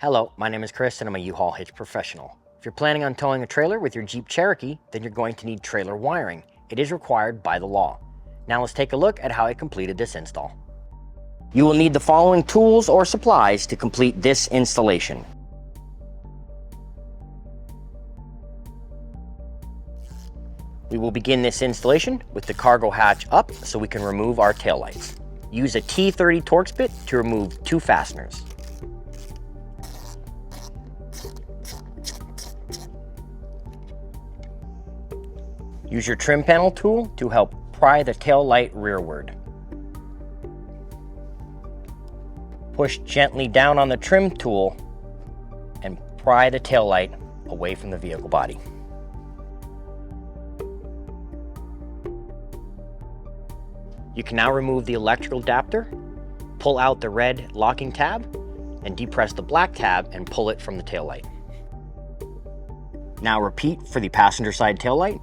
Hello, my name is Chris and I'm a U-Haul hitch professional. If you're planning on towing a trailer with your Jeep Cherokee, then you're going to need trailer wiring. It is required by the law. Now let's take a look at how I completed this install. You will need the following tools or supplies to complete this installation. We will begin this installation with the cargo hatch up so we can remove our taillights. Use a T30 Torx bit to remove 2 fasteners. Use your trim panel tool to help pry the tail light rearward. Push gently down on the trim tool and pry the tail light away from the vehicle body. You can now remove the electrical adapter, pull out the red locking tab, and depress the black tab and pull it from the tail light. Now repeat for the passenger side tail light.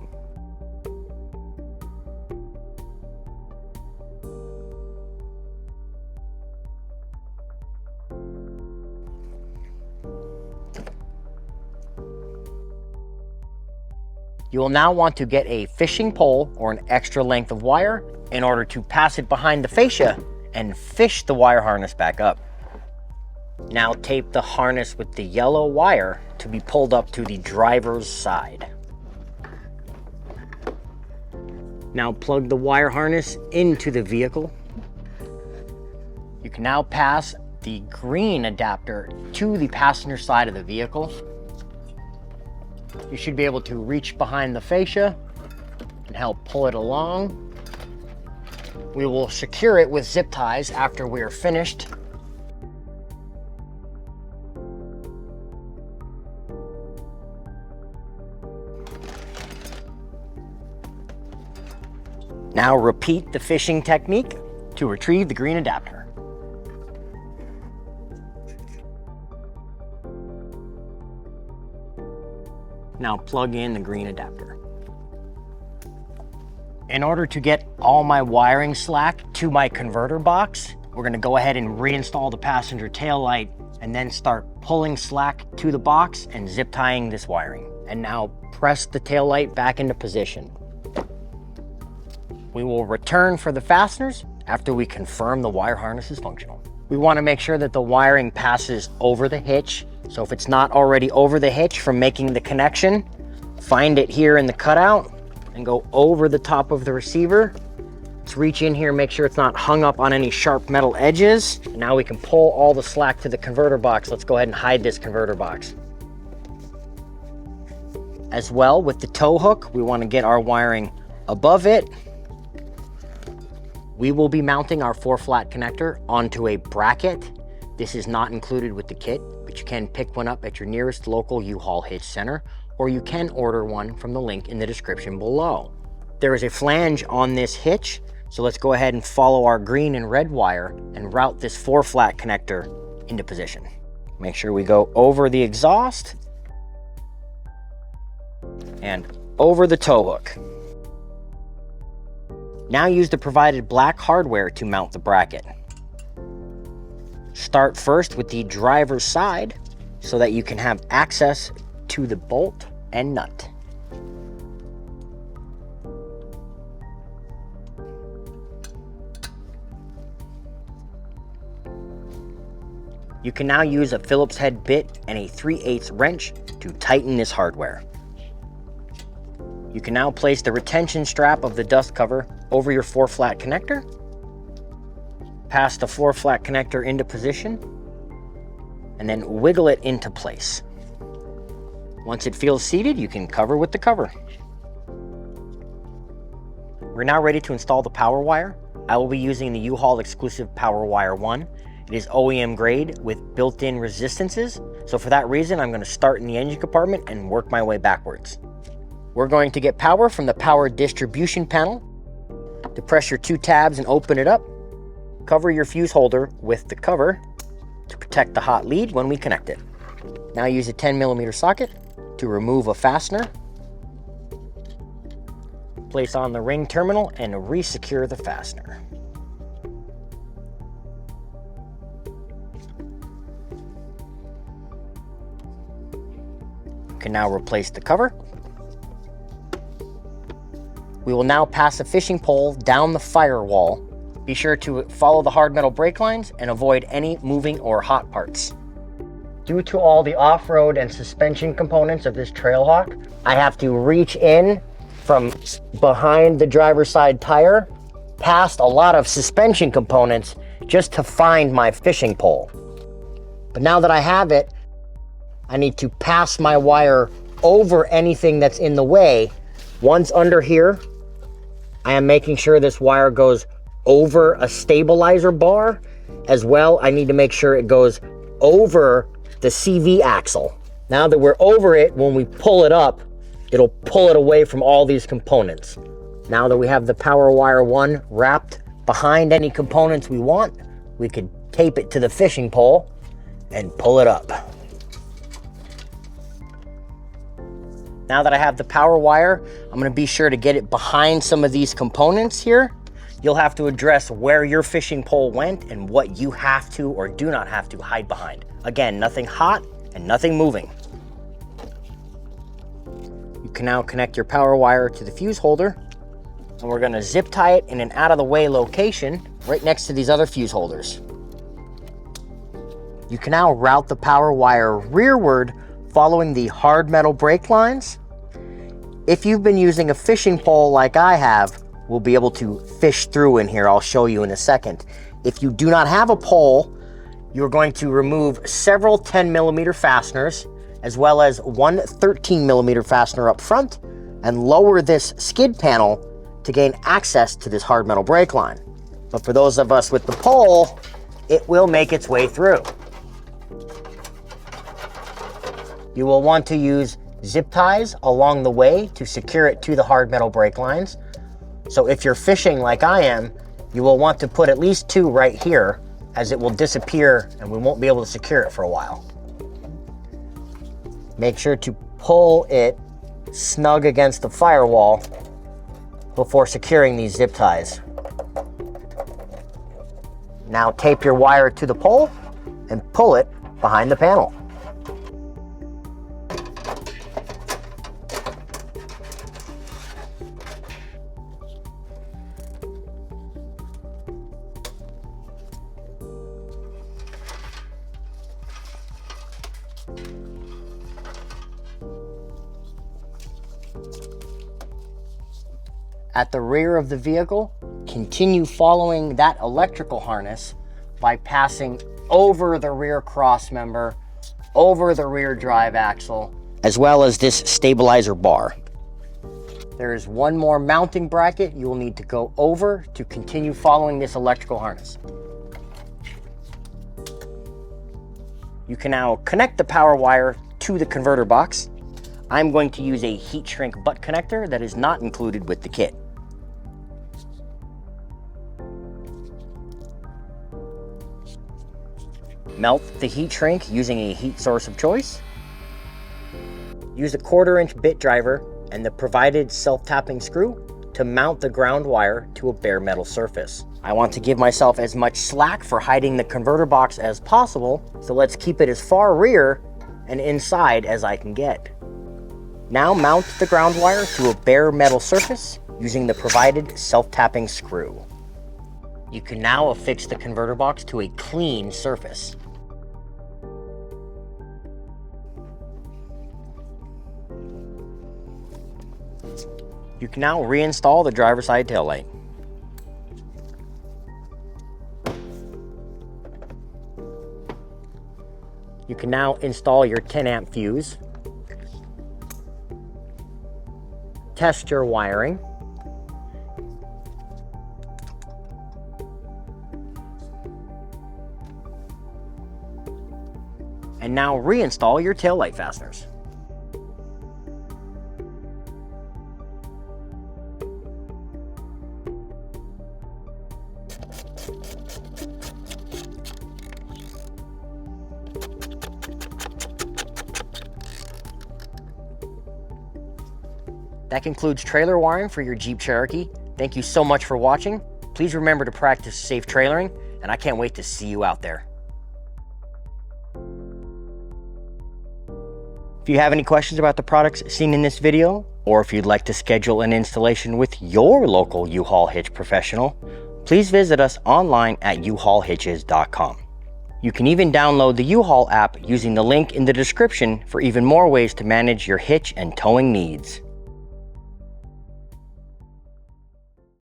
You will now want to get a fishing pole or an extra length of wire in order to pass it behind the fascia and fish the wire harness back up. Now tape the harness with the yellow wire to be pulled up to the driver's side. Now plug the wire harness into the vehicle. You can now pass the green adapter to the passenger side of the vehicle. You should be able to reach behind the fascia and help pull it along. We will secure it with zip ties after we are finished. Now repeat the fishing technique to retrieve the green adapter. Now plug in the green adapter. In order to get all my wiring slack to my converter box, we're going to go ahead and reinstall the passenger tail light and then start pulling slack to the box and zip tying this wiring. And now press the tail light back into position. We will return for the fasteners after we confirm the wire harness is functional. We want to make sure that the wiring passes over the hitch. So if it's not already over the hitch from making the connection, find it here in the cutout and go over the top of the receiver. Let's reach in here, make sure it's not hung up on any sharp metal edges. And now we can pull all the slack to the converter box. Let's go ahead and hide this converter box. As well, with the tow hook, we want to get our wiring above it. We will be mounting our 4-flat connector onto a bracket. This is not included with the kit, but you can pick one up at your nearest local U-Haul hitch center, or you can order one from the link in the description below. There is a flange on this hitch, so let's go ahead and follow our green and red wire and route this 4-flat connector into position. Make sure we go over the exhaust and over the tow hook. Now use the provided black hardware to mount the bracket. Start first with the driver's side so that you can have access to the bolt and nut. You can now use a Phillips head bit and a 3/8 wrench to tighten this hardware. You can now place the retention strap of the dust cover over your 4-flat connector. Pass the 4-flat connector into position and then wiggle it into place. Once it feels seated, you can cover with the cover. We're now ready to install the power wire. I will be using the U-Haul exclusive Power Wire 1. It is OEM grade with built-in resistances, so for that reason I'm going to start in the engine compartment and work my way backwards. We're going to get power from the power distribution panel. Depress your 2 tabs and open it up. Cover your fuse holder with the cover to protect the hot lead when we connect it. Now use a 10mm socket to remove a fastener. Place on the ring terminal and re-secure the fastener. can now replace the cover. We will now pass a fishing pole down the firewall. Be sure to follow the hard metal brake lines and avoid any moving or hot parts. Due to all the off-road and suspension components of this Trailhawk, I have to reach in from behind the driver's side tire, past a lot of suspension components, just to find my fishing pole. But now that I have it, I need to pass my wire over anything that's in the way. Once under here, I am making sure this wire goes over a stabilizer bar. As well, I need to make sure it goes over the CV axle. Now that we're over it, when we pull it up, it'll pull it away from all these components. Now that we have the Power Wire 1 wrapped behind any components we want, we could tape it to the fishing pole and pull it up. Now that I have the power wire, I'm going to be sure to get it behind some of these components here. You'll have to address where your fishing pole went and what you have to or do not have to hide behind. Again, nothing hot and nothing moving. You can now connect your power wire to the fuse holder, and we're going to zip tie it in an out-of-the-way location right next to these other fuse holders. You can now route the power wire rearward following the hard metal brake lines. If you've been using a fishing pole like I have, we'll be able to fish through in here. I'll show you in a second. If you do not have a pole, you're going to remove several 10mm fasteners, as well as one 13mm fastener up front, and lower this skid panel to gain access to this hard metal brake line. But for those of us with the pole, it will make its way through. You will want to use zip ties along the way to secure it to the hard metal brake lines. So if you're fishing like I am, you will want to put at least 2 right here, as it will disappear and we won't be able to secure it for a while. Make sure to pull it snug against the firewall before securing these zip ties. Now tape your wire to the pole and pull it behind the panel. At the rear of the vehicle, continue following that electrical harness by passing over the rear cross member, over the rear drive axle, as well as this stabilizer bar. There is one more mounting bracket you will need to go over to continue following this electrical harness. You can now connect the power wire to the converter box. I'm going to use a heat shrink butt connector that is not included with the kit. Melt the heat shrink using a heat source of choice. Use a 1/4-inch bit driver and the provided self-tapping screw to mount the ground wire to a bare metal surface. I want to give myself as much slack for hiding the converter box as possible, so let's keep it as far rear and inside as I can get. Now mount the ground wire to a bare metal surface using the provided self-tapping screw. You can now affix the converter box to a clean surface. You can now reinstall the driver's side taillight. You can now install your 10-amp fuse. Test your wiring. And now reinstall your taillight fasteners. That concludes trailer wiring for your Jeep Cherokee. Thank you so much for watching. Please remember to practice safe trailering, and I can't wait to see you out there. If you have any questions about the products seen in this video, or if you'd like to schedule an installation with your local U-Haul hitch professional, please visit us online at uhaulhitches.com. You can even download the U-Haul app using the link in the description for even more ways to manage your hitch and towing needs.